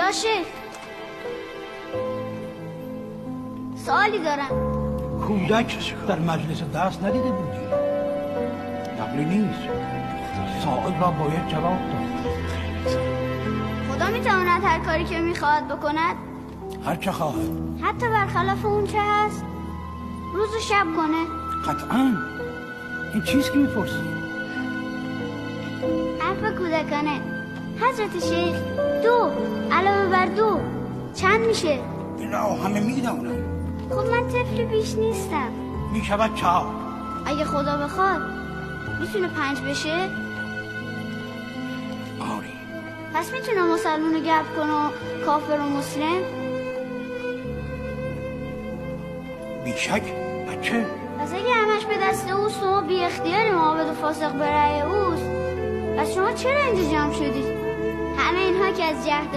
یا شیخ سوالی دارم. کودک در مجلس دست ندیده بودی؟ نقلی نیست. سائل را باید جواب داد. خدا میتواند هر کاری که میخواهد بکند؟ هر چه خواهد. حتی برخلاف اون چه هست؟ روز و شب کنه؟ قطعاً. این چیز که میپرسی؟ حرف کودکانه. حضرت شیخ 2 علاوه بر 2 چند میشه؟ این را همه میدونن. خب من طفل بیش نیستم. میشود 4. اگه خدا بخواد میتونه 5 بشه؟ آری. پس میتونه مسلمون رو گرد کنه و کافر و مسلم؟ بیشک. بچه پس اگه همش به دست اوست و ما بی اختیار معابد و فاسق به رأی اوست، پس شما چرا اینجا جمع شدید؟ همه اینها که از جهد